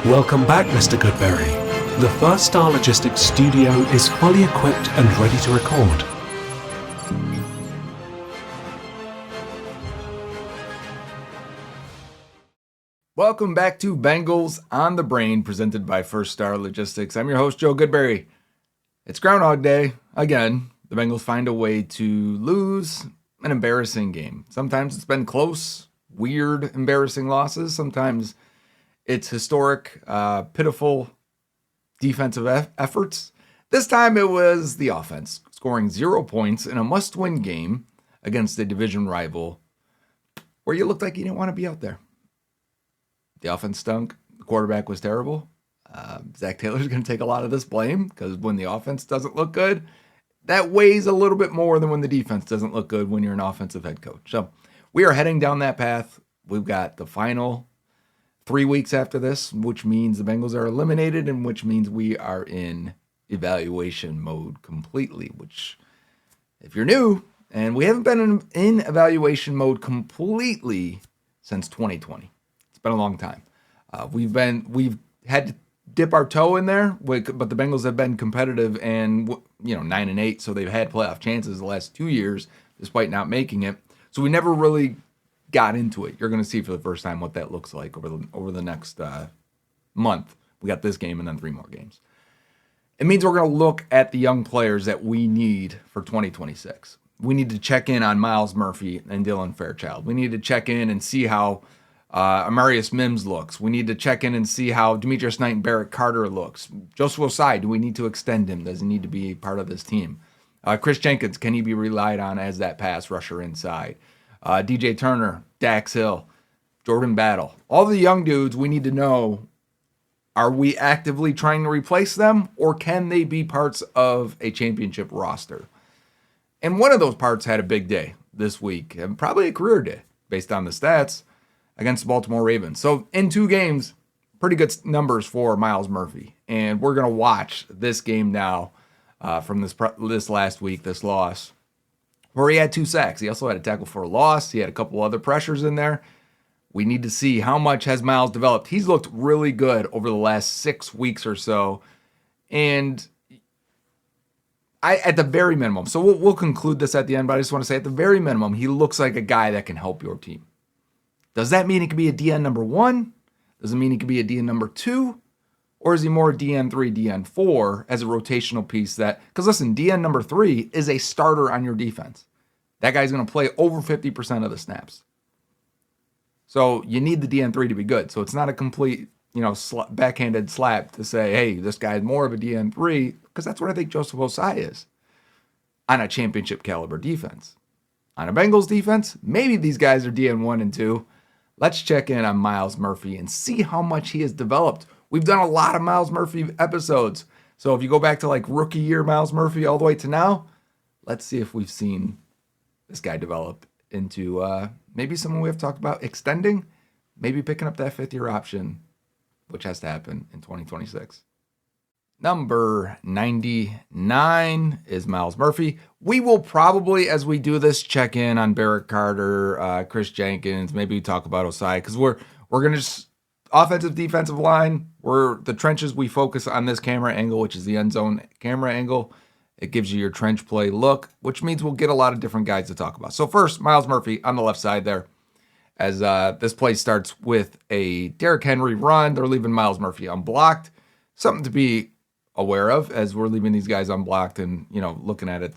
Welcome back, Mr. Goodberry. The First Star Logistics studio is fully equipped and ready to record. Welcome back to Bengals On The Brain, presented by First Star Logistics. I'm your host, Joe Goodberry. It's Groundhog Day. Again, the Bengals find a way to lose an embarrassing game. Sometimes it's been close, weird, embarrassing losses. Sometimes it's historic, pitiful defensive efforts. This time it was the offense, scoring 0 points in a must-win game against a division rival where you looked like you didn't want to be out there. The offense stunk. The quarterback was terrible. Zac Taylor is going to take a lot of this blame because when the offense doesn't look good, that weighs a little bit more than when the defense doesn't look good when you're an offensive head coach. So we are heading down that path. We've got the final 3 weeks after this, which means the Bengals are eliminated and which means we are in evaluation mode completely, which if you're new, and we haven't been in evaluation mode completely since 2020. It's been a long time. We've had to dip our toe in there, but the Bengals have been competitive and 9-8, so they've had playoff chances the last 2 years despite not making it. So we never really got into it. You're going to see for the first time what that looks like over the next month. We got this game and then 3 more games. It means we're going to look at the young players that we need for 2026. We need to check in on Myles Murphy and Dylan Fairchild. We need to check in and see how Amarius Mims looks. We need to check in and see how Demetrius Knight and Barrett Carter looks. Joseph Ossai, do we need to extend him? Does he need to be part of this team? Chris Jenkins, can he be relied on as that pass rusher inside? DJ Turner, Dax Hill, Jordan Battle. All the young dudes, we need to know, are we actively trying to replace them or can they be parts of a championship roster? And one of those parts had a big day this week, and probably a career day based on the stats against the Baltimore Ravens. So in 2 games, pretty good numbers for Myles Murphy. And we're going to watch this game now from this last week, this loss, where he had 2 sacks. He also had a tackle for a loss. He had a couple other pressures in there. We need to see how much has Myles developed. He's looked really good over the last 6 weeks or so. And at the very minimum, so we'll conclude this at the end, but I just want to say at the very minimum, he looks like a guy that can help your team. Does that mean he could be a DN number 1? Does it mean he could be a DN number 2? Or is he more DN 3, DN 4 as a rotational piece because listen, DN number 3 is a starter on your defense. That guy's going to play over 50% of the snaps. So you need the DN 3 to be good. So it's not a complete, backhanded slap to say, hey, this guy's more of a DN 3, because that's what I think Joseph Ossai is on a championship caliber defense. On a Bengals defense, maybe these guys are DN 1 and 2. Let's check in on Myles Murphy and see how much he has developed. We've done a lot of Myles Murphy episodes. So if you go back to like rookie year Myles Murphy all the way to now, let's see if we've seen this guy develop into maybe someone we have talked about extending, maybe picking up that 5th year option, which has to happen in 2026. Number 99 is Myles Murphy. We will probably, as we do this, check in on Barrett Carter, Chris Jenkins, maybe talk about Ossai, because we're going to just offensive, defensive line, the trenches, we focus on this camera angle, which is the end zone camera angle. It gives you your trench play look, which means we'll get a lot of different guys to talk about. So first, Myles Murphy on the left side there. As this play starts with a Derrick Henry run, they're leaving Myles Murphy unblocked. Something to be aware of as we're leaving these guys unblocked and, looking at it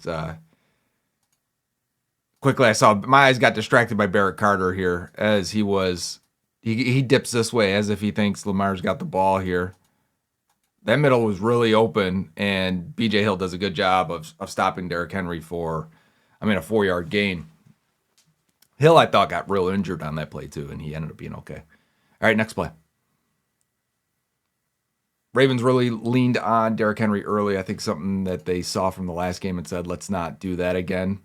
quickly. I saw my eyes got distracted by Barrett Carter here as he dips this way as if he thinks Lamar's got the ball here. That middle was really open, and B.J. Hill does a good job of stopping Derrick Henry for a 4-yard gain. Hill, I thought, got real injured on that play, too, and he ended up being okay. All right, next play. Ravens really leaned on Derrick Henry early. I think something that they saw from the last game and said, let's not do that again.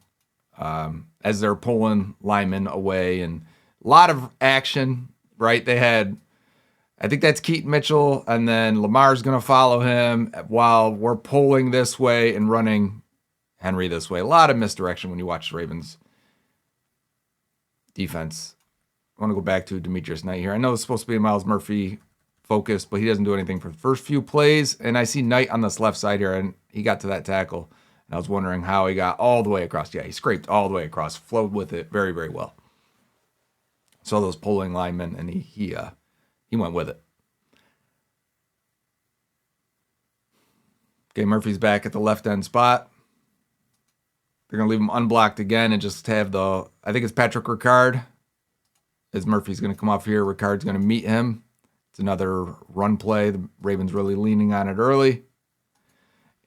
As they're pulling linemen away, and a lot of action, right? They had, I think that's Keaton Mitchell, and then Lamar's going to follow him while we're pulling this way and running Henry this way. A lot of misdirection when you watch the Ravens defense. I want to go back to Demetrius Knight here. I know it's supposed to be a Myles Murphy focused, but he doesn't do anything for the first few plays. And I see Knight on this left side here, and he got to that tackle. And I was wondering how he got all the way across. Yeah, he scraped all the way across, flowed with it very, very well. Saw those pulling linemen, and he went with it. Okay, Murphy's back at the left end spot. They're going to leave him unblocked again and just have I think it's Patrick Ricard. As Murphy's going to come off here, Ricard's going to meet him. It's another run play. The Ravens really leaning on it early.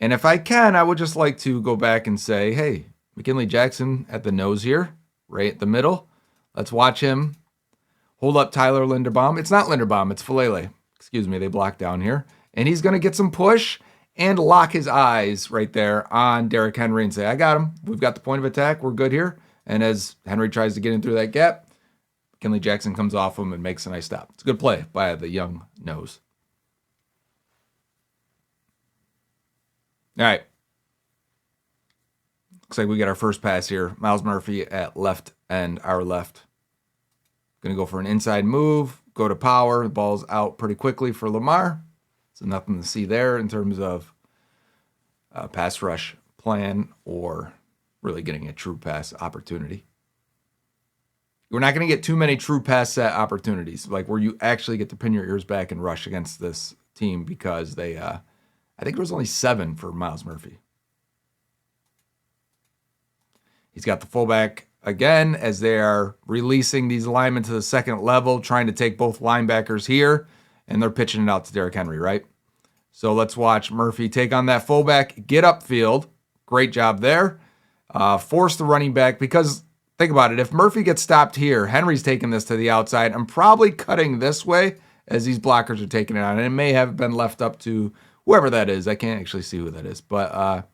And if I can, I would just like to go back and say, hey, McKinley Jackson at the nose here, right at the middle. Let's watch him hold up Tyler Linderbaum. It's not Linderbaum, it's Falele. Excuse me, they blocked down here. And he's going to get some push and lock his eyes right there on Derrick Henry and say, I got him. We've got the point of attack. We're good here. And as Henry tries to get in through that gap, McKinley Jackson comes off him and makes a nice stop. It's a good play by the young nose. All right. Looks like we get our first pass here. Myles Murphy at left end, our left. Going to go for an inside move, go to power. The ball's out pretty quickly for Lamar. So nothing to see there in terms of pass rush plan or really getting a true pass opportunity. We're not going to get too many true pass set opportunities, like where you actually get to pin your ears back and rush against this team because they, I think there was only 7 for Myles Murphy. He's got the fullback again as they are releasing these linemen to the second level, trying to take both linebackers here, and they're pitching it out to Derrick Henry, right? So let's watch Murphy take on that fullback, get upfield. Great job there. Force the running back because think about it. If Murphy gets stopped here, Henry's taking this to the outside. I'm probably cutting this way as these blockers are taking it on. And it may have been left up to whoever that is. I can't actually see who that is. But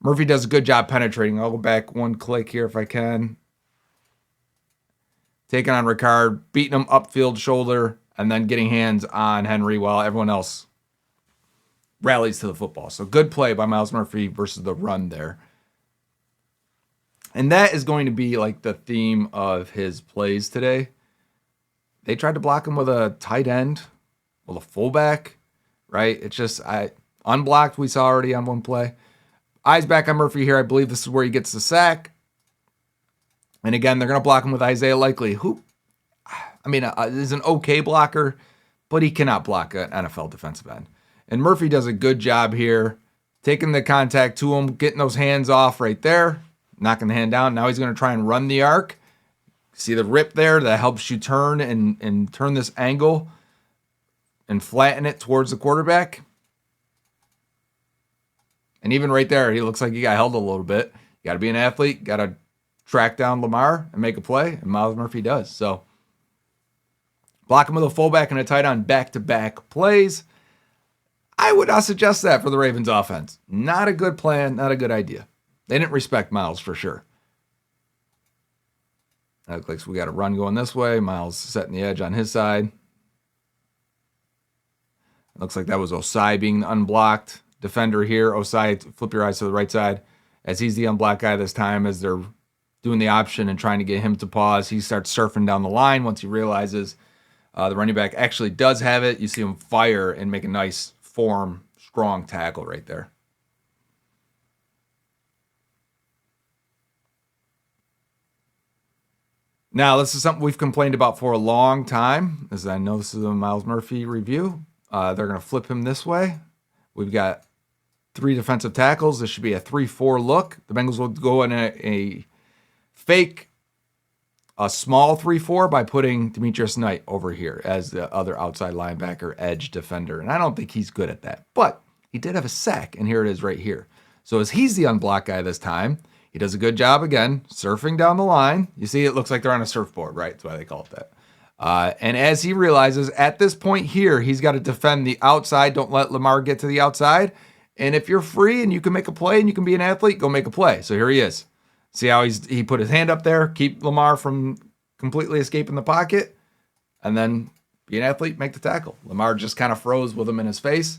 Murphy does a good job penetrating. I'll go back one click here if I can. Taking on Ricard, beating him upfield shoulder, and then getting hands on Henry while everyone else rallies to the football. So good play by Myles Murphy versus the run there. And that is going to be like the theme of his plays today. They tried to block him with a tight end, with a fullback, right? It's just unblocked we saw already on one play. Eyes back on Murphy here. I believe this is where he gets the sack. And again, they're going to block him with Isaiah Likely, who, is an okay blocker, but he cannot block an NFL defensive end. And Murphy does a good job here, taking the contact to him, getting those hands off right there, knocking the hand down. Now he's going to try and run the arc. See the rip there that helps you turn and turn this angle and flatten it towards the quarterback. And even right there, he looks like he got held a little bit. You got to be an athlete, got to track down Lamar and make a play, and Myles Murphy does. So block him with a fullback and a tight end back-to-back plays. I would not suggest that for the Ravens offense. Not a good plan, not a good idea. They didn't respect Myles for sure. That looks like we got a run going this way. Myles setting the edge on his side. Looks like that was Osai being the unblocked defender here. Osai, flip your eyes to the right side as he's the unblocked guy this time as they're doing the option and trying to get him to pause. He starts surfing down the line once he realizes the running back actually does have it. You see him fire and make a nice form, strong tackle right there. Now, this is something we've complained about for a long time, as I know this is a Myles Murphy review. They're going to flip him this way. We've got 3 defensive tackles. This should be a 3-4 look. The Bengals will go in a fake, a small 3-4 by putting Demetrius Knight over here as the other outside linebacker edge defender. And I don't think he's good at that. But he did have a sack, and here it is right here. So as he's the unblocked guy this time, he does a good job again, surfing down the line. You see, it looks like they're on a surfboard, right? That's why they call it that. And as he realizes at this point here, he's got to defend the outside. Don't let Lamar get to the outside. And if you're free and you can make a play and you can be an athlete, go make a play. So here he is. See how he put his hand up there, keep Lamar from completely escaping the pocket, and then be an athlete, make the tackle. Lamar just kind of froze with him in his face.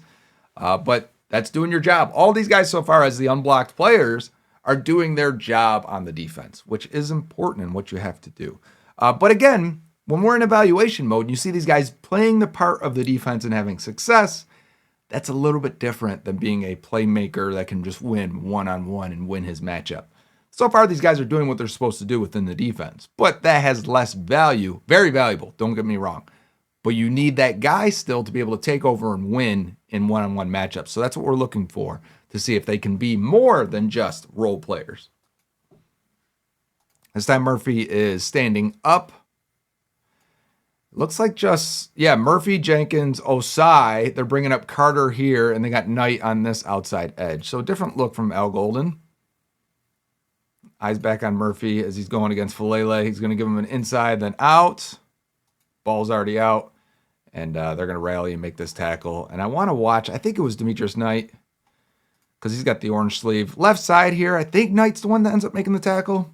But that's doing your job. All these guys so far as the unblocked players are doing their job on the defense, which is important in what you have to do. But again, when we're in evaluation mode and you see these guys playing the part of the defense and having success, that's a little bit different than being a playmaker that can just win one-on-one and win his matchup. So far, these guys are doing what they're supposed to do within the defense, but that has less value. Very valuable, don't get me wrong. But you need that guy still to be able to take over and win in one-on-one matchups. So that's what we're looking for, to see if they can be more than just role players. This time Murphy is standing up. Looks like Murphy, Jenkins, Osai. They're bringing up Carter here, and they got Knight on this outside edge. So a different look from Al Golden. Eyes back on Murphy as he's going against Falele. He's going to give him an inside, then out. Ball's already out, and they're going to rally and make this tackle. And I want to watch, I think it was Demetrius Knight, because he's got the orange sleeve. Left side here, I think Knight's the one that ends up making the tackle.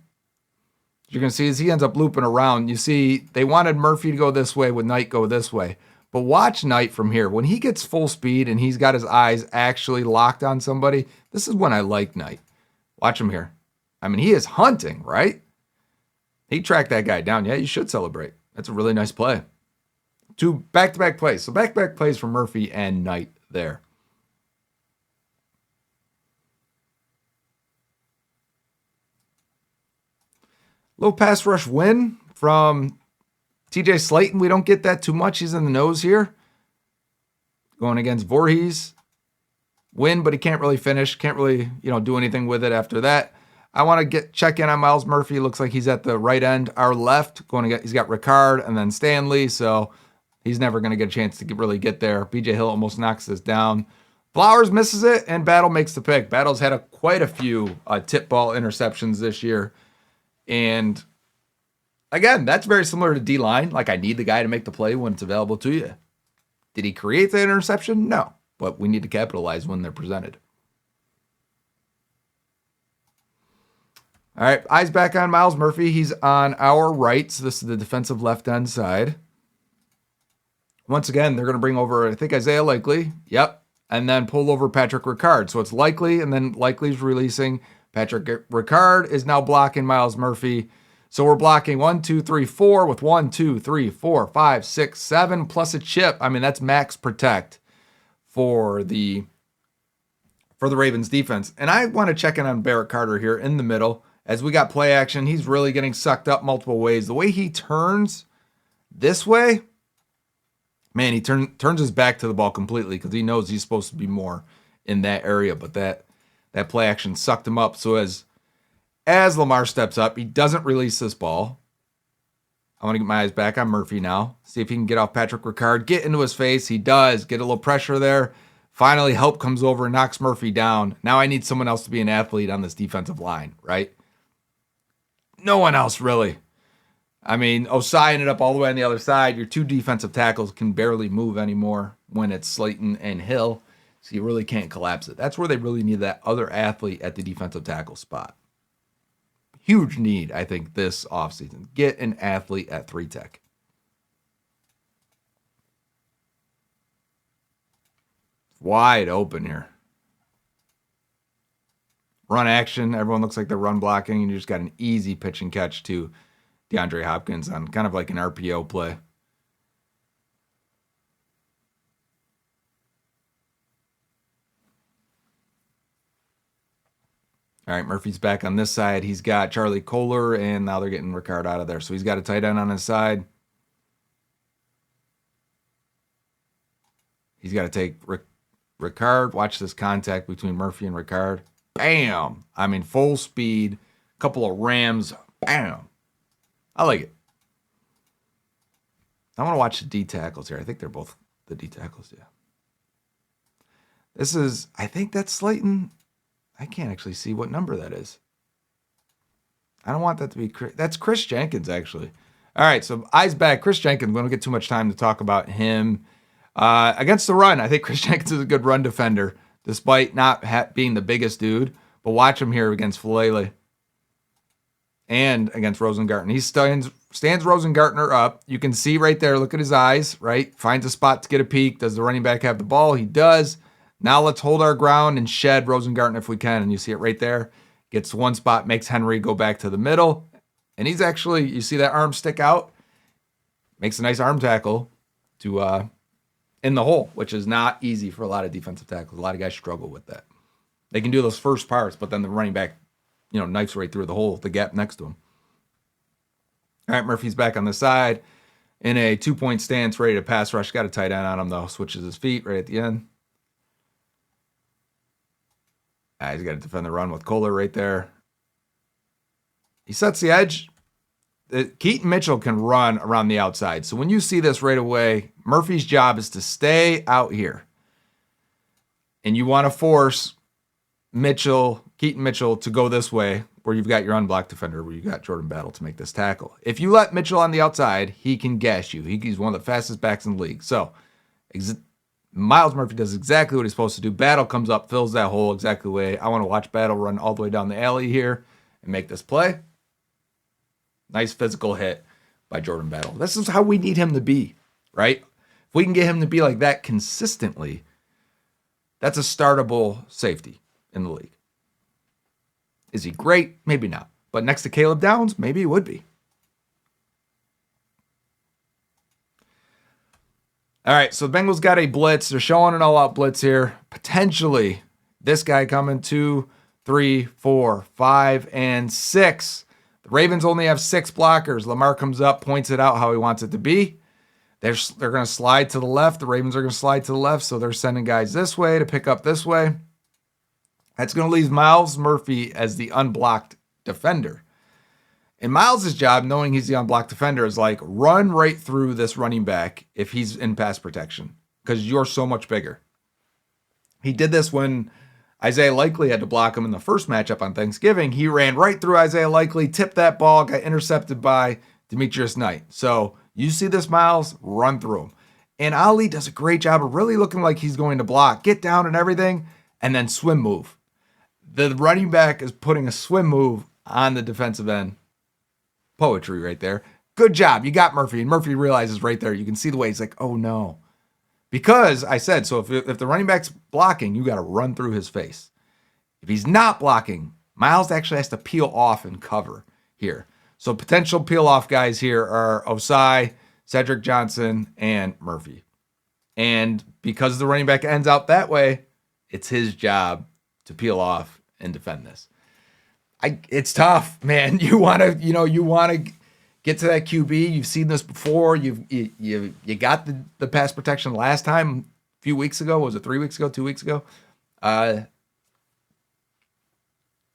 You're going to see as he ends up looping around. You see, they wanted Murphy to go this way with Knight go this way. But watch Knight from here. When he gets full speed and he's got his eyes actually locked on somebody, this is when I like Knight. Watch him here. I mean, he is hunting, right? He tracked that guy down. Yeah, you should celebrate. That's a really nice play. 2 back-to-back plays. So back-to-back plays for Murphy and Knight there. Low pass rush win from TJ Slayton. We don't get that too much. He's in the nose here. Going against Voorhees. Win, but he can't really finish. Can't really, do anything with it after that. I want to check in on Myles Murphy. Looks like he's at the right end. Our left, he's got Ricard and then Stanley, so he's never going to get a chance to really get there. BJ Hill almost knocks this down. Flowers misses it, and Battle makes the pick. Battle's had quite a few tip ball interceptions this year. And again, that's very similar to D-line. Like, I need the guy to make the play when it's available to you. Did he create the interception? No, but we need to capitalize when they're presented. All right, eyes back on Myles Murphy. He's on our right, so this is the defensive left-end side. Once again, they're going to bring over, I think, Isaiah Likely. Yep, and then pull over Patrick Ricard. So it's Likely, and then Likely's releasing. Patrick Ricard is now blocking Myles Murphy. So we're blocking 1, 2, 3, 4 with 1, 2, 3, 4, 5, 6, 7 plus a chip. I mean, that's max protect for the Ravens defense. And I want to check in on Barrett Carter here in the middle. As we got play action, he's really getting sucked up multiple ways. The way he turns this way, man, he turns his back to the ball completely because he knows he's supposed to be more in that area. But that play action sucked him up. So as Lamar steps up, he doesn't release this ball. I want to get my eyes back on Murphy now. See if he can get off Patrick Ricard. Get into his face. He does. Get a little pressure there. Finally, help comes over and knocks Murphy down. Now I need someone else to be an athlete on this defensive line, right? No one else, really. I mean, Osai ended up all the way on the other side. Your 2 defensive tackles can barely move anymore when it's Slayton and Hill. So you really can't collapse it. That's where they really need that other athlete at the defensive tackle spot. Huge need, I think, this offseason. Get an athlete at 3-tech. Wide open here. Run action. Everyone looks like they're run blocking, and you just got an easy pitch and catch to DeAndre Hopkins on kind of like an RPO play. All right, Murphy's back on this side. He's got Charlie Kohler, and now they're getting Ricard out of there. So he's got a tight end on his side. He's got to take Ricard. Watch this contact between Murphy and Ricard. Bam! I mean, full speed. Couple of rams. Bam! I like it. I want to watch the D tackles here. I think they're both the D tackles, yeah. This is, I think that's Slayton. I can't actually see what number that is. I don't want that to be, that's Chris Jenkins, actually. All right, so eyes back. Chris Jenkins, we don't get too much time to talk about him. Against the run, I think Chris Jenkins is a good run defender, despite not being the biggest dude. But watch him here against Falele and against Rosengarten. He stands Rosengartner up. You can see right there, look at his eyes, right? Finds a spot to get a peek. Does the running back have the ball? He does. Now let's hold our ground and shed Rosengarten if we can. And you see it right there. Gets one spot, makes Henry go back to the middle. And he's actually, you see that arm stick out? makes a nice arm tackle to in the hole, which is not easy for a lot of defensive tackles. A lot of guys struggle with that. They can do those first parts, but then the running back, knifes right through the hole, the gap next to him. All right, Murphy's back on the side in a 2-point stance, ready to pass rush. Got a tight end on him, though. Switches his feet right at the end. He's got to defend the run with Kohler right there. He sets the edge. Keaton Mitchell can run around the outside. So when you see this right away, Murphy's job is to stay out here. And you want to force Keaton Mitchell, to go this way where you've got your unblocked defender, where you've got Jordan Battle to make this tackle. If you let Mitchell on the outside, he can gash you. He's one of the fastest backs in the league. So Myles Murphy does exactly what he's supposed to do. Battle comes up, fills that hole exactly the way. I want to watch Battle run all the way down the alley here and make this play. Nice physical hit by Jordan Battle. This is how we need him to be, right? If we can get him to be like that consistently, that's a startable safety in the league. Is he great? Maybe not. But next to Caleb Downs, maybe he would be. All right, so the Bengals got a blitz. They're showing an all-out blitz here. Potentially, this guy coming 2, 3, 4, 5, and 6. The Ravens only have 6 blockers. Lamar comes up, points it out how he wants it to be. They're going to slide to the left. The Ravens are going to slide to the left, so they're sending guys this way to pick up this way. That's going to leave Myles Murphy as the unblocked defender. And Myles' job, knowing he's the unblocked defender, is like run right through this running back if he's in pass protection, because you're so much bigger. He did this when Isaiah Likely had to block him in the first matchup on Thanksgiving. He ran right through Isaiah Likely, tipped that ball, got intercepted by Demetrius Knight. So you see this, Myles, run through him. And Ali does a great job of really looking like he's going to block, get down and everything, and then swim move. The running back is putting a swim move on the defensive end. Poetry right there. Good job. You got Murphy. And Murphy realizes right there, you can see the way he's like, oh no. Because I said, so if the running back's blocking, you got to run through his face. If he's not blocking, Myles actually has to peel off and cover here. So potential peel off guys here are Osai, Cedric Johnson, and Murphy. And because the running back ends out that way, it's his job to peel off and defend this. It's tough, man. You want to get to that QB. You've seen this before. You got the pass protection last time a few weeks ago. Was it 3 weeks ago? 2 weeks ago?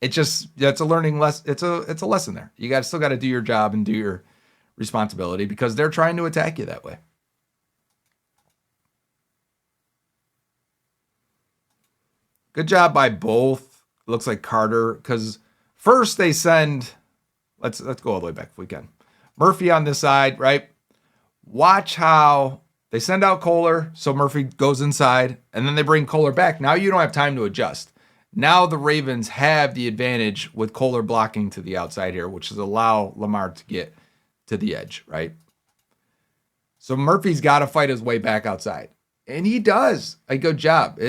It's a learning lesson. It's a lesson there. You still got to do your job and do your responsibility because they're trying to attack you that way. Good job by both. Looks like Carter, because first they send, let's go all the way back if we can. Murphy on this side, right? Watch how they send out Kohler, so Murphy goes inside, and then they bring Kohler back. Now you don't have time to adjust. Now the Ravens have the advantage with Kohler blocking to the outside here, which is allow Lamar to get to the edge, right? So Murphy's got to fight his way back outside, and he does a good job.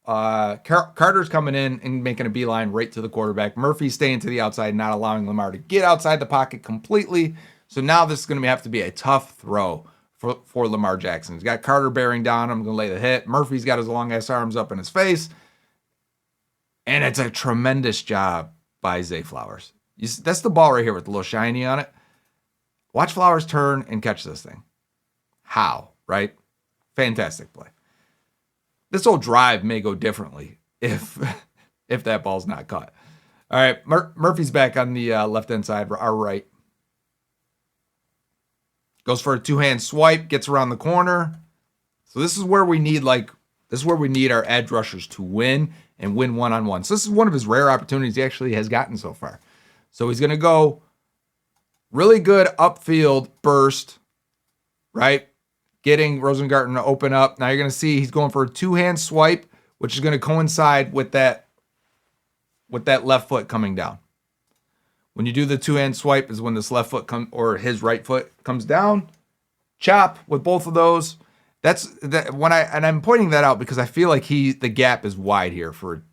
Carter's coming in and making a beeline right to the quarterback. Murphy's staying to the outside, not allowing Lamar to get outside the pocket completely. So now this is going to have to be a tough throw for Lamar Jackson. He's got Carter bearing down. I'm going to lay the hit. Murphy's got his long-ass arms up in his face. And it's a tremendous job by Zay Flowers. That's the ball right here with the little shiny on it. Watch Flowers turn and catch this thing. How, right? Fantastic play. This whole drive may go differently if that ball's not caught. All right, Murphy's back on the left-hand side, our right. Goes for a two-hand swipe, gets around the corner. So this is where we need our edge rushers to win and win one-on-one. So this is one of his rare opportunities he actually has gotten so far. So he's going to go really good upfield burst, right? Getting Rosengarten to open up. Now you're going to see he's going for a two-hand swipe, which is going to coincide with that left foot coming down. When you do the two-hand swipe is when this left foot or his right foot comes down. Chop with both of those. I'm pointing that out because I feel like the gap is wide here for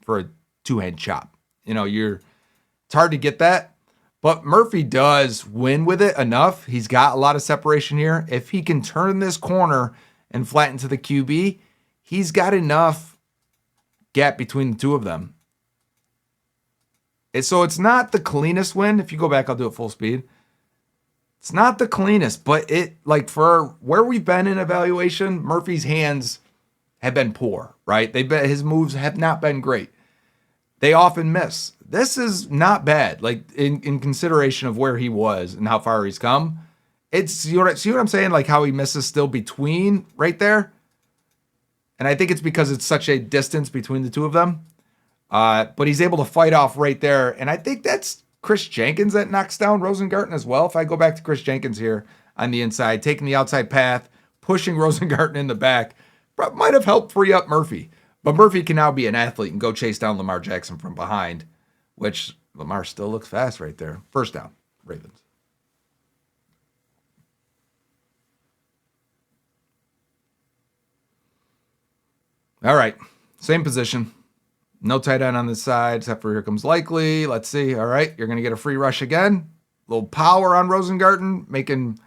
a two-hand chop. It's hard to get that, But Murphy does win with it enough. He's got a lot of separation here. If he can turn this corner and flatten to the QB, he's got enough gap between the two of them. So it's not the cleanest win. If you go back, I'll do it full speed. It's not the cleanest, but for where we've been in evaluation, Murphy's hands have been poor, right? His moves have not been great. They often miss. This is not bad, like in consideration of where he was and how far he's come. See what I'm saying? Like how he misses still between right there. And I think it's because it's such a distance between the two of them. But he's able to fight off right there. And I think that's Chris Jenkins that knocks down Rosengarten as well. If I go back to Chris Jenkins here on the inside, taking the outside path, pushing Rosengarten in the back, might have helped free up Murphy. But Murphy can now be an athlete and go chase down Lamar Jackson from behind, which Lamar still looks fast right there. First down, Ravens. All right, same position. No tight end on this side, except for here comes Likely. Let's see. All right, you're going to get a free rush again. A little power on Rosengarten, making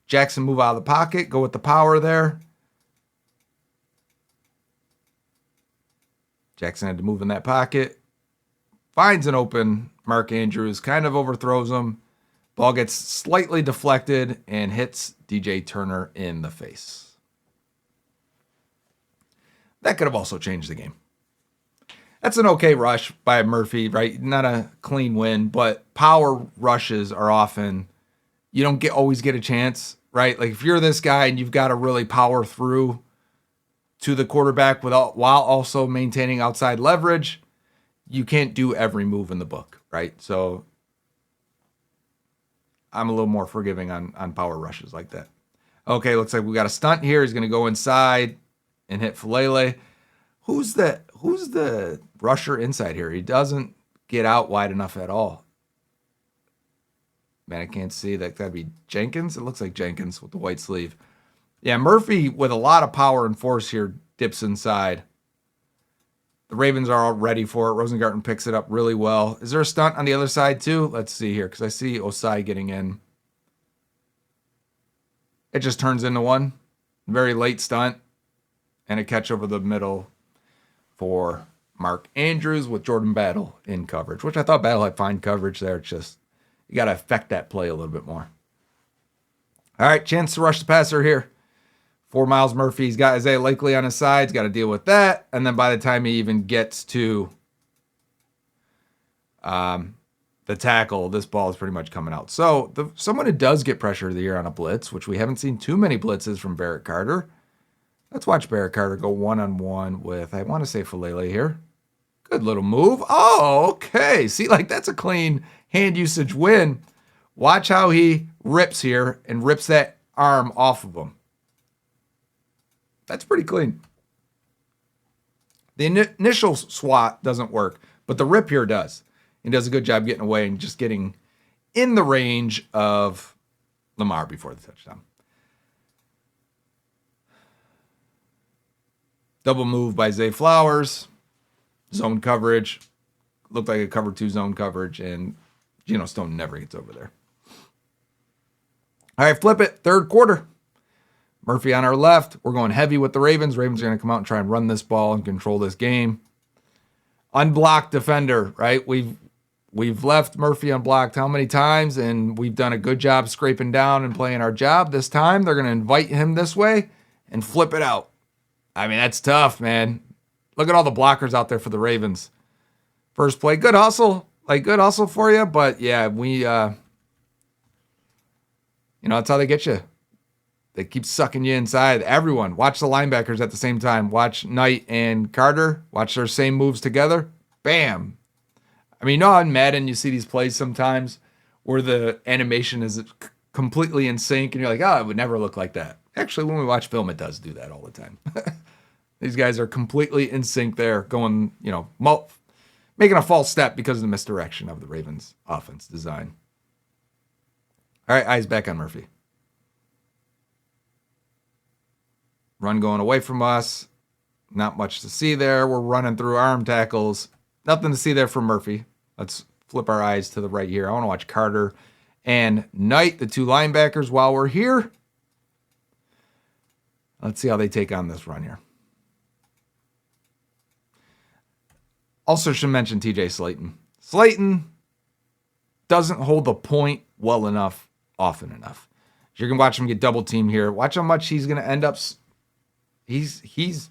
Jackson move out of the pocket. Go with the power there. Jackson had to move in that pocket. Finds an open Mark Andrews, kind of overthrows him. Ball gets slightly deflected and hits DJ Turner in the face. That could have also changed the game. That's an okay rush by Murphy, right? Not a clean win, but power rushes are often, you don't always get a chance, right? Like if you're this guy and you've got to really power through to the quarterback while also maintaining outside leverage, you can't do every move in the book, right? So I'm a little more forgiving on power rushes like that. Okay, looks like we got a stunt here. He's going to go inside and hit Falele. Who's the rusher inside here? He doesn't get out wide enough at all. Man, I can't see. That gotta be Jenkins. It looks like Jenkins with the white sleeve. Yeah, Murphy with a lot of power and force here dips inside. The Ravens are all ready for it. Rosengarten picks it up really well. Is there a stunt on the other side too? Let's see here, because I see Osai getting in. It just turns into one. Very late stunt. And a catch over the middle for Mark Andrews with Jordan Battle in coverage, which I thought Battle had fine coverage there. It's just, you got to affect that play a little bit more. All right, chance to rush the passer here for Myles Murphy. He's got Isaiah Likely on his side. He's got to deal with that. And then by the time he even gets to the tackle, this ball is pretty much coming out. So someone who does get pressure of the year on a blitz, which we haven't seen too many blitzes from Barrett Carter. Let's watch Barrett Carter go one-on-one with, I want to say Falele here. Good little move. Oh, okay. See, like that's a clean hand usage win. Watch how he rips here and rips that arm off of him. That's pretty clean. The initial swat doesn't work, but the rip here does. He does a good job getting away and just getting in the range of Lamar before the touchdown. Double move by Zay Flowers. Zone coverage. Looked like a cover 2 zone coverage, and Geno Stone never gets over there. All right, flip it. Third quarter. Murphy on our left. We're going heavy with the Ravens. Ravens are going to come out and try and run this ball and control this game. Unblocked defender, right? We've left Murphy unblocked how many times, and we've done a good job scraping down and playing our job. This time, they're going to invite him this way and flip it out. I mean, that's tough, man. Look at all the blockers out there for the Ravens. First play, good hustle. Like, good hustle for you. But, yeah, that's how they get you. They keep sucking you inside. Everyone, watch the linebackers at the same time. Watch Knight and Carter. Watch their same moves together. Bam. I mean, you know how in Madden you see these plays sometimes where the animation is completely in sync and you're like, oh, it would never look like that. Actually, when we watch film, it does do that all the time. These guys are completely in sync there, going, making a false step because of the misdirection of the Ravens offense design. All right, eyes back on Murphy. Run going away from us. Not much to see there. We're running through arm tackles. Nothing to see there from Murphy. Let's flip our eyes to the right here. I want to watch Carter and Knight, the two linebackers, while we're here. Let's see how they take on this run here. Also should mention TJ Slayton. Slayton doesn't hold the point well enough, often enough. You're going to watch him get double teamed here. Watch how much he's going to end up. He's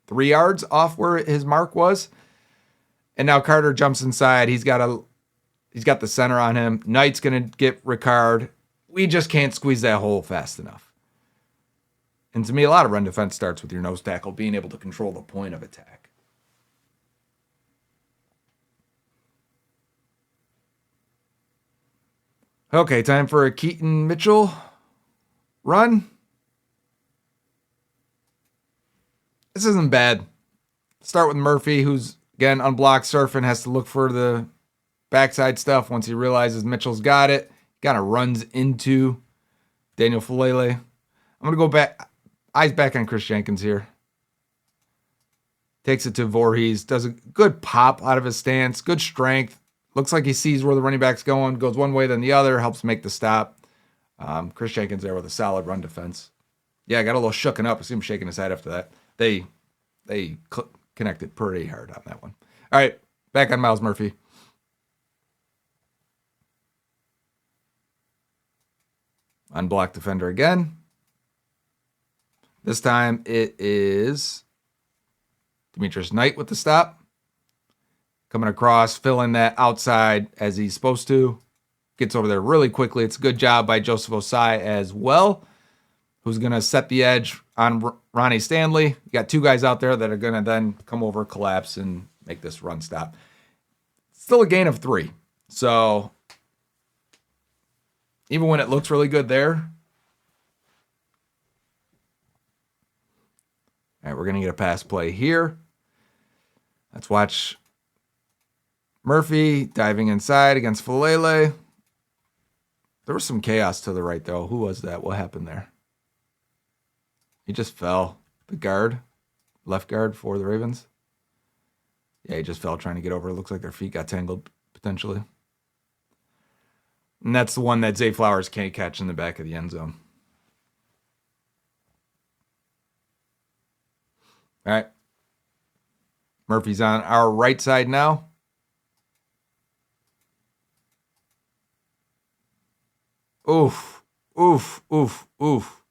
3 yards off where his mark was. And now Carter jumps inside. He's got the center on him. Knight's going to get Ricard. We just can't squeeze that hole fast enough. And to me, a lot of run defense starts with your nose tackle being able to control the point of attack. Okay, time for a Keaton Mitchell run. This isn't bad. Start with Murphy, who's, again, unblocked surfing, has to look for the backside stuff once he realizes Mitchell's got it. Kind of runs into Daniel Falele. I'm going to go back, eyes back on Chris Jenkins here. Takes it to Voorhees, does a good pop out of his stance, good strength. Looks like he sees where the running back's going, goes one way then the other, helps make the stop. Chris Jenkins there with a solid run defense. Yeah, got a little shooken up. I see him shaking his head after that. They connected pretty hard on that one. All right, back on Myles Murphy. Unblocked defender again. This time it is Demetrius Knight with the stop. Coming across, filling that outside as he's supposed to. Gets over there really quickly. It's a good job by Joseph Osai as well, who's going to set the edge on Ronnie Stanley. You got 2 guys out there that are going to then come over, collapse, and make this run stop. Still a gain of 3. So even when it looks really good there. All right, we're going to get a pass play here. Let's watch Murphy diving inside against Falele. There was some chaos to the right, though. Who was that? What happened there? He just fell. The guard, left guard for the Ravens. Yeah, he just fell trying to get over. It looks like their feet got tangled, potentially. And that's the one that Zay Flowers can't catch in the back of the end zone. All right. Murphy's on our right side now. Oof, oof, oof, oof.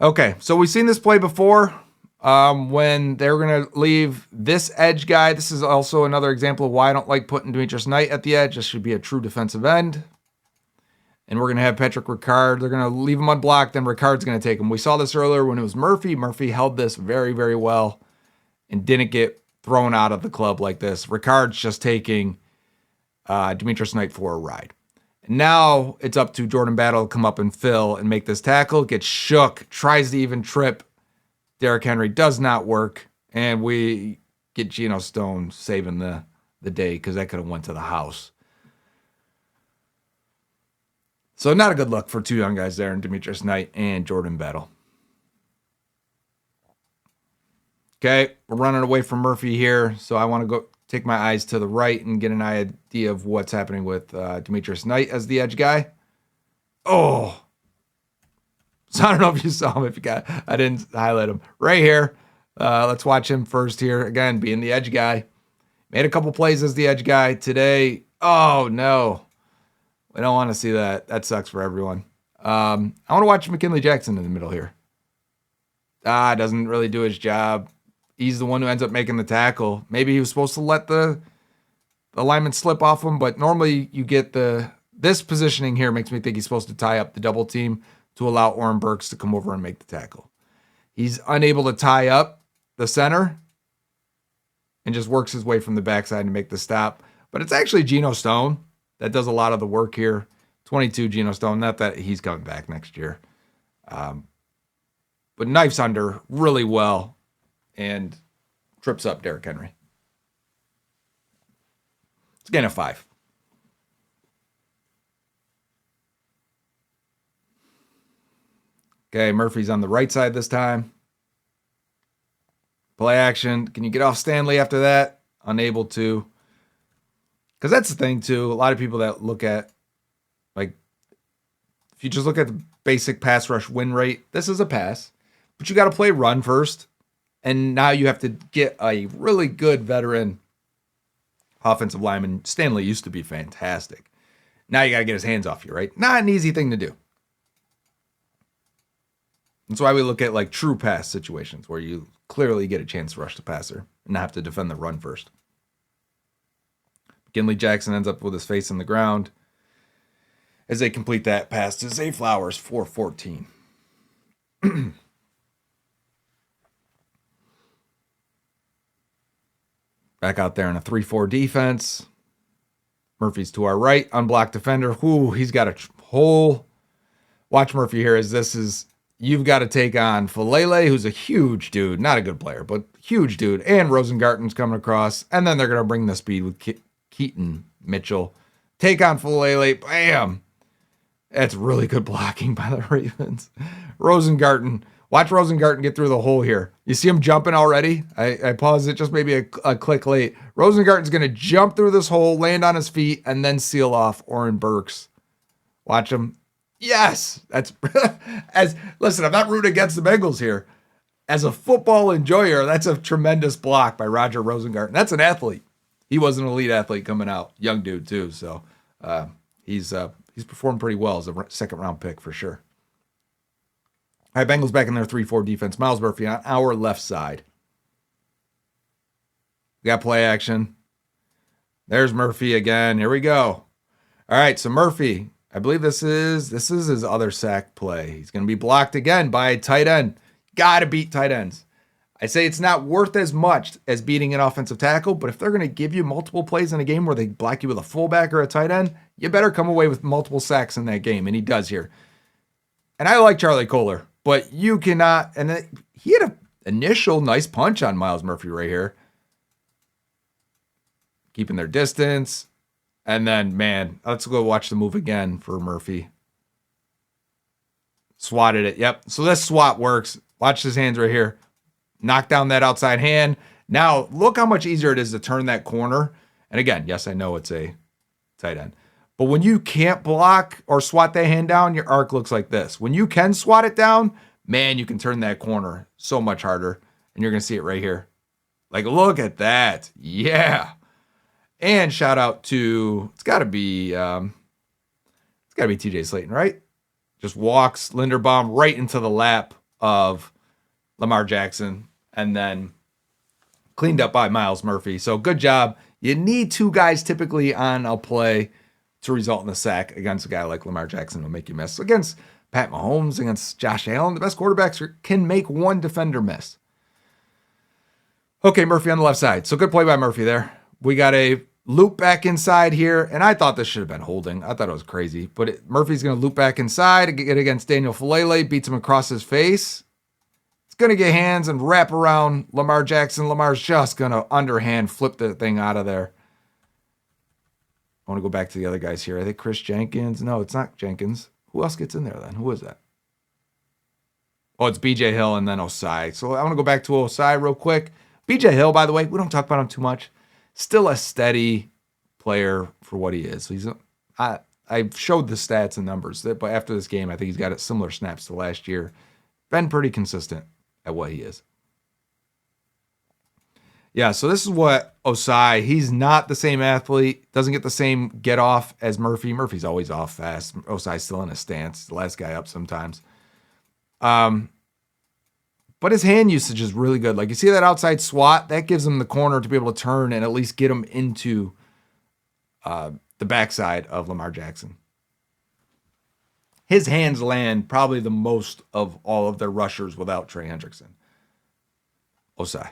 Okay, so we've seen this play before when they're going to leave this edge guy. This is also another example of why I don't like putting Demetrius Knight at the edge. This should be a true defensive end. And we're going to have Patrick Ricard. They're going to leave him unblocked, and Ricard's going to take him. We saw this earlier when it was Murphy. Murphy held this very, very well and didn't get thrown out of the club like this. Ricard's just taking Demetrius Knight for a ride. Now it's up to Jordan Battle to come up and fill and make this tackle. Gets shook, tries to even trip. Derrick Henry does not work. And we get Geno Stone saving the day because that could have went to the house. So not a good look for 2 young guys there in Demetrius Knight and Jordan Battle. Okay, we're running away from Murphy here. So I want to go take my eyes to the right and get an idea of what's happening with Demetrius Knight as the edge guy. Oh. So I don't know if you saw him. I didn't highlight him. Right here. Let's watch him first here. Again, being the edge guy. Made a couple plays as the edge guy today. Oh, no. We don't want to see that. That sucks for everyone. I want to watch McKinley Jackson in the middle here. Doesn't really do his job. He's the one who ends up making the tackle. Maybe he was supposed to let the lineman slip off him, but normally you get this positioning here makes me think he's supposed to tie up the double team to allow Oren Burks to come over and make the tackle. He's unable to tie up the center and just works his way from the backside to make the stop. But it's actually Geno Stone that does a lot of the work here. 22 Geno Stone, not that he's coming back next year. But knifes under really well and trips up Derrick Henry. It's a gain of 5. Okay, Murphy's on the right side this time. Play action. Can you get off Stanley after that? Unable to. Because that's the thing, too. A lot of people that look at, like, if you just look at the basic pass rush win rate, this is a pass. But you got to play run first. And now you have to get a really good veteran offensive lineman. Stanley used to be fantastic. Now you got to get his hands off you, right? Not an easy thing to do. That's why we look at like true pass situations where you clearly get a chance to rush the passer and not have to defend the run first. McKinley Jackson ends up with his face in the ground as they complete that pass to Zay Flowers for 14. Back out there in a 3-4 defense. Murphy's to our right, unblocked defender. Ooh, he's got a hole. Watch Murphy here as this is, you've got to take on Falele, who's a huge dude. Not a good player, but huge dude. And Rosengarten's coming across. And then they're going to bring the speed with Keaton Mitchell. Take on Falele. Bam. That's really good blocking by the Ravens. Rosengarten. Watch Rosengarten get through the hole here. You see him jumping already? I paused it just maybe a click late. Rosengarten's going to jump through this hole, land on his feet, and then seal off Oren Burks. Watch him. Yes! That's listen, I'm not rooting against the Bengals here. As a football enjoyer, that's a tremendous block by Roger Rosengarten. That's an athlete. He was an elite athlete coming out. Young dude, too. So he's performed pretty well as a second-round pick for sure. All right, Bengals back in their 3-4 defense. Myles Murphy on our left side. We got play action. There's Murphy again. Here we go. All right, so Murphy, I believe this is his other sack play. He's going to be blocked again by a tight end. Got to beat tight ends. I say it's not worth as much as beating an offensive tackle, but if they're going to give you multiple plays in a game where they block you with a fullback or a tight end, you better come away with multiple sacks in that game, and he does here. And I like Charlie Kohler. But you cannot, and he had an initial nice punch on Myles Murphy right here. Keeping their distance. And then, man, let's go watch the move again for Murphy. Swatted it. Yep. So this swat works. Watch his hands right here. Knock down that outside hand. Now, look how much easier it is to turn that corner. And again, yes, I know it's a tight end. But when you can't block or swat that hand down, your arc looks like this. When you can swat it down, man, you can turn that corner so much harder. And you're going to see it right here. Like, look at that. Yeah. And shout out to, it's got to be TJ Slayton, right? Just walks Linderbaum right into the lap of Lamar Jackson and then cleaned up by Myles Murphy. So good job. You need two guys typically on a play to result in a sack against a guy like Lamar Jackson will make you miss. Against Pat Mahomes, against Josh Allen, the best quarterbacks can make one defender miss. Okay, Murphy on the left side. So good play by Murphy there. We got a loop back inside here, and I thought this should have been holding. I thought it was crazy. But Murphy's going to loop back inside, get against Daniel Falele, beats him across his face. It's going to get hands and wrap around Lamar Jackson. Lamar's just going to underhand flip the thing out of there. I want to go back to the other guys here. I think Chris Jenkins. No, it's not Jenkins. Who else gets in there then? Who is that? Oh, it's BJ Hill and then Osai. So I want to go back to Osai real quick. BJ Hill, by the way, we don't talk about him too much. Still a steady player for what he is. I've showed the stats and numbers, but after this game, I think he's got similar snaps to last year. Been pretty consistent at what he is. Yeah, so this is what Osai, he's not the same athlete, doesn't get the same get off as Murphy. Murphy's always off fast. Osai's still in his stance, the last guy up sometimes. But his hand usage is really good. Like you see that outside swat, that gives him the corner to be able to turn and at least get him into the backside of Lamar Jackson. His hands land probably the most of all of their rushers without Trey Hendrickson. Osai.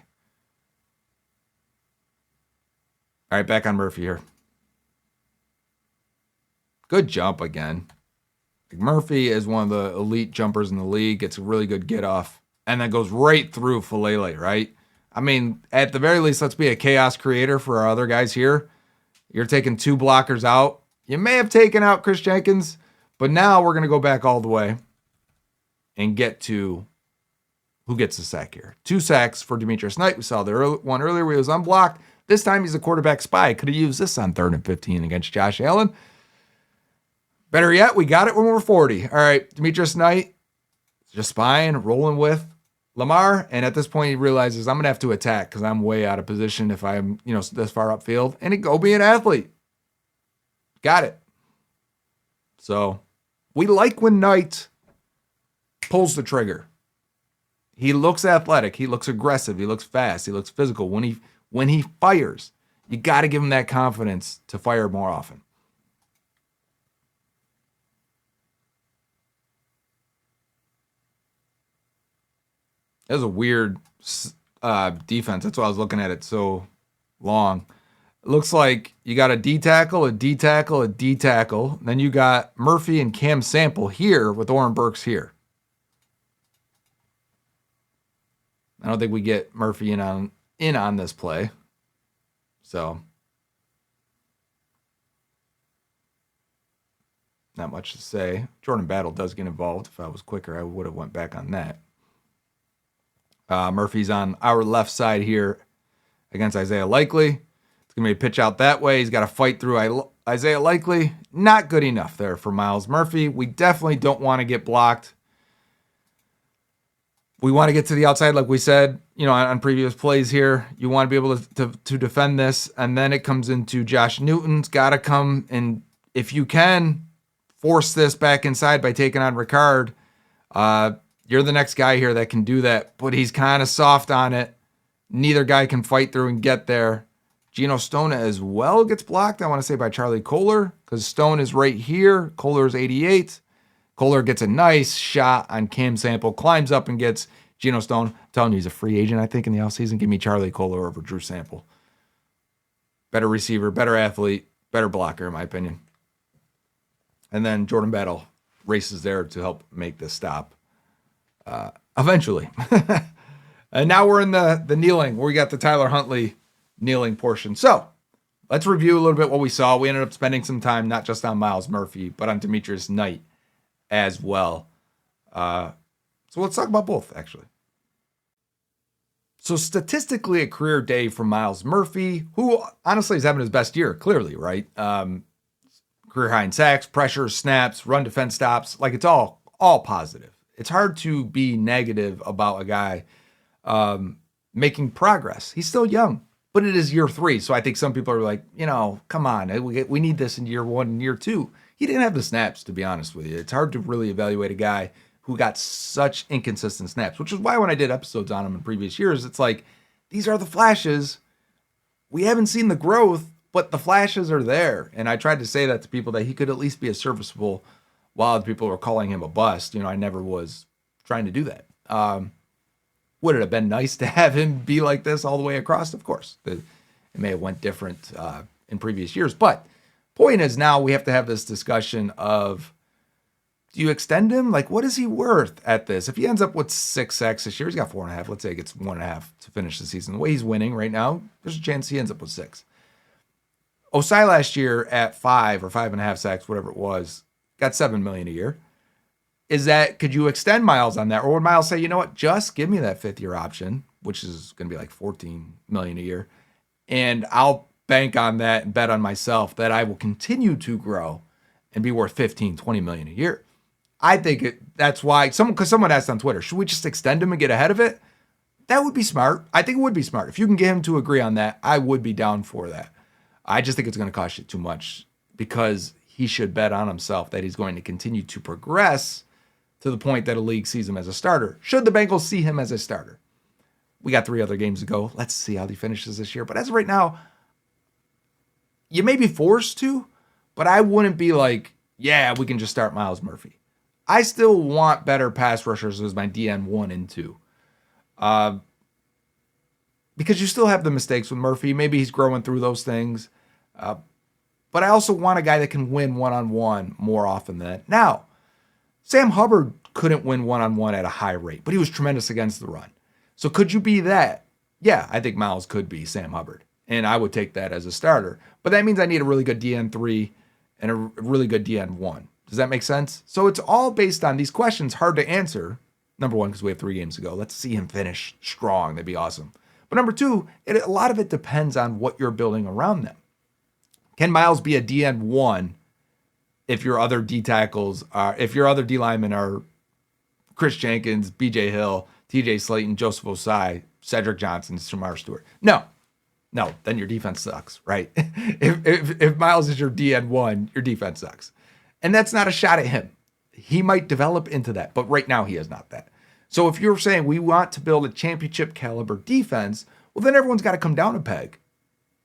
All right, back on Murphy here. Good jump again. Murphy is one of the elite jumpers in the league. Gets a really good get off. And then goes right through Falele, right? I mean, at the very least, let's be a chaos creator for our other guys here. You're taking two blockers out. You may have taken out Chris Jenkins, but now we're going to go back all the way and get to who gets the sack here. 2 sacks for Demetrius Knight. We saw the one earlier where he was unblocked. This time he's a quarterback spy. Could have used this on 3rd and 15 against Josh Allen. Better yet, we got it when we're 40. All right, Demetrius Knight, just spying, rolling with Lamar. And at this point, he realizes I'm going to have to attack because I'm way out of position if I'm, this far upfield. And go be an athlete. Got it. So we like when Knight pulls the trigger. He looks athletic. He looks aggressive. He looks fast. He looks physical. When he fires, you got to give him that confidence to fire more often. That was a weird defense. That's why I was looking at it so long. It looks like you got a D tackle, a D tackle, a D tackle. Then you got Murphy and Cam Sample here with Oren Burks here. I don't think we get Murphy in on this play. So not much to say. Jordan Battle does get involved. If I was quicker, I would have went back on that. Murphy's on our left side here against Isaiah Likely. It's going to be a pitch out that way. He's got to fight through Isaiah Likely. Not good enough there for Myles Murphy. We definitely don't want to get blocked. We want to get to the outside, like we said, on previous plays here. You want to be able to defend this. And then it comes into Josh Newton's got to come and, if you can, force this back inside by taking on Ricard. You're the next guy here that can do that, but he's kind of soft on it. Neither guy can fight through and get there. Geno Stone as well gets blocked, I want to say, by Charlie Kohler, because Stone is right here. Kohler is 88. Kohler gets a nice shot on Cam Sample, climbs up and gets Geno Stone. I'm telling you, he's a free agent, I think, in the offseason. Give me Charlie Kohler over Drew Sample. Better receiver, better athlete, better blocker, in my opinion. And then Jordan Battle races there to help make this stop. Eventually. And now we're in the kneeling, where we got the Tyler Huntley kneeling portion. So let's review a little bit what we saw. We ended up spending some time not just on Myles Murphy, but on Demetrius Knight as well. So let's talk about both, actually. So statistically, a career day for Myles Murphy, who honestly is having his best year, clearly, right? Career high in sacks, pressures, snaps, run defense stops. Like, it's all positive. It's hard to be negative about a guy making progress. He's still young, but it is year 3. So I think some people are like, come on, we need this in year 1 and year 2. He didn't have the snaps, to be honest with you. It's hard to really evaluate a guy who got such inconsistent snaps, which is why when I did episodes on him in previous years, it's like, these are the flashes. We haven't seen the growth, but the flashes are there. And I tried to say that to people, that he could at least be a serviceable, while other people were calling him a bust. I never was trying to do that. Would it have been nice to have him be like this all the way across? Of course. It may have went different in previous years. But point is, now we have to have this discussion of, do you extend him? Like, what is he worth at this? If he ends up with 6 sacks this year, he's got 4.5. Let's say he gets 1.5 to finish the season. The way he's winning right now, there's a chance he ends up with 6. Osai last year at 5 or 5.5 sacks, whatever it was, got $7 million a year. Could you extend Myles on that? Or would Myles say, you know what, just give me that 5th year option, which is going to be like $14 million a year, and I'll bank on that and bet on myself that I will continue to grow and be worth $15-20 million a year. I think that's why because someone asked on Twitter, should we just extend him and get ahead of it? That would be smart. I think it would be smart. If you can get him to agree on that, I would be down for that. I just think it's going to cost you too much, because he should bet on himself that he's going to continue to progress to the point that a league sees him as a starter. Should the Bengals see him as a starter? We got 3 other games to go. Let's see how he finishes this year. But as of right now, you may be forced to, but I wouldn't be like, yeah, we can just start Myles Murphy. I still want better pass rushers as my DN 1 and 2. Because you still have the mistakes with Murphy. Maybe he's growing through those things. But I also want a guy that can win one-on-one more often than that. Now, Sam Hubbard couldn't win one-on-one at a high rate, but he was tremendous against the run. So could you be that? Yeah, I think Myles could be Sam Hubbard, and I would take that as a starter. But that means I need a really good DN3 and a really good DN1. Does that make sense? So it's all based on these questions, hard to answer. Number one, because we have 3 games to go. Let's see him finish strong. That'd be awesome. But number two, a lot of it depends on what you're building around them. Can Myles be a DN1 if your other D tackles are, if your other D linemen are Chris Jenkins, BJ Hill, TJ Slayton, Joseph Osai, Cedric Johnson, Shamar Stewart? No, then your defense sucks, right? if Myles is your DN1, your defense sucks. And that's not a shot at him. He might develop into that, but right now he is not that. So if you're saying we want to build a championship caliber defense, well, then everyone's got to come down a peg,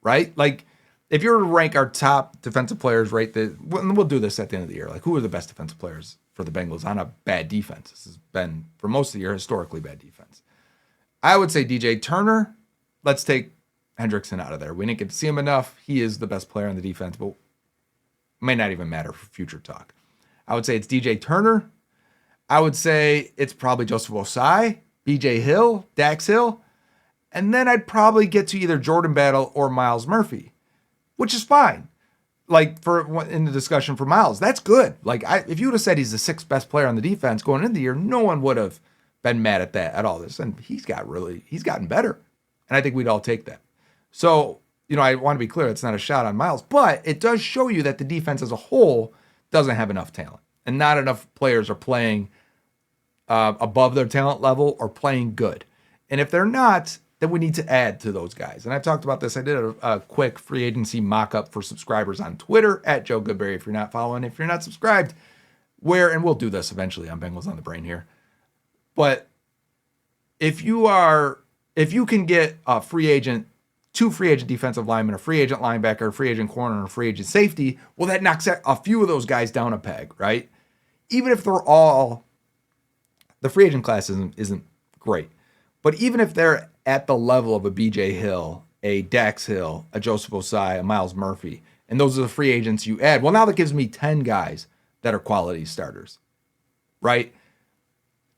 right? Like, if you were to rank our top defensive players, right, we'll do this at the end of the year. Like, who are the best defensive players for the Bengals on a bad defense? This has been, for most of the year, historically bad defense. I would say DJ Turner. Let's take Hendrickson out of there. We didn't get to see him enough. He is the best player on the defense, but may not even matter for future talk. I would say it's DJ Turner. I would say it's probably Joseph Osai, BJ Hill, Dax Hill. And then I'd probably get to either Jordan Battle or Myles Murphy, which is fine. Like, in the discussion for Myles, that's good. Like, if you would have said he's the sixth best player on the defense going into the year, no one would have been mad at that at all. And he's gotten better. And I think we'd all take that. So, I want to be clear, it's not a shot on Myles, but it does show you that the defense as a whole doesn't have enough talent. And not enough players are playing above their talent level or playing good. And if they're not, then we need to add to those guys. And I've talked about this. I did a quick free agency mock-up for subscribers on Twitter at Joe Goodberry. If you're not following, if you're not subscribed, and we'll do this eventually on Bengals on the Brain here. But if you can get a free agent, 2 free agent defensive linemen, a free agent linebacker, a free agent corner, and a free agent safety, well, that knocks a few of those guys down a peg, right? Even if they're all, the free agent class isn't great, but even if they're at the level of a BJ Hill, a Dax Hill, a Joseph Osai, a Myles Murphy, and those are the free agents you add, well, now that gives me 10 guys that are quality starters, right?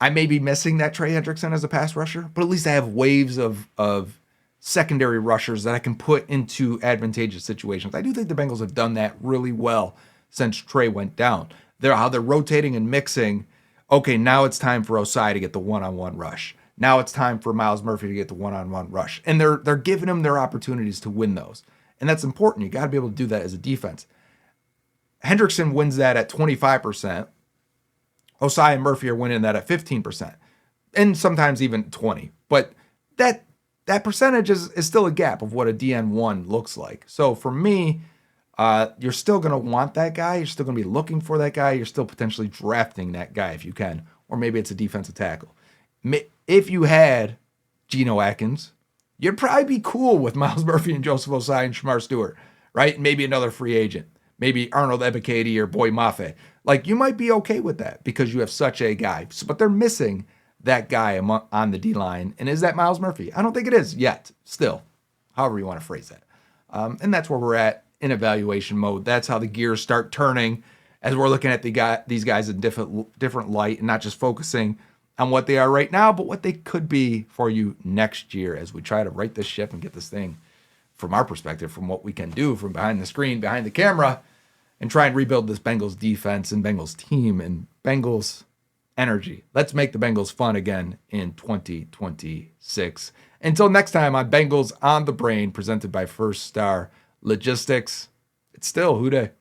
I may be missing that Trey Hendrickson as a pass rusher, but at least I have waves of secondary rushers that I can put into advantageous situations. I do think the Bengals have done that really well since Trey went down. How they're rotating and mixing. Okay, now it's time for Osai to get the one-on-one rush. Now it's time for Myles Murphy to get the one-on-one rush. And they're giving them their opportunities to win those. And that's important. You got to be able to do that as a defense. Hendrickson wins that at 25%. Osai and Murphy are winning that at 15%. And sometimes even 20%. But that percentage is still a gap of what a DN1 looks like. So for me, you're still going to want that guy. You're still going to be looking for that guy. You're still potentially drafting that guy if you can. Or maybe it's a defensive tackle. If you had Geno Atkins, you'd probably be cool with Myles Murphy and Joseph Osai and Shamar Stewart, right? Maybe another free agent. Maybe Arnold Ebiketie or Boy Mafe. Like, you might be okay with that because you have such a guy. But they're missing that guy on the D-line. And is that Myles Murphy? I don't think it is yet, still, however you want to phrase that. And that's where we're at in evaluation mode. That's how the gears start turning as we're looking at these guys in different light and not just focusing on what they are right now, but what they could be for you next year as we try to right this ship and get this thing, from our perspective, from what we can do from behind the screen, behind the camera, and try and rebuild this Bengals defense and Bengals team and Bengals energy. Let's make the Bengals fun again in 2026. Until next time on Bengals on the Brain, presented by First Star Logistics, it's still Who Dey.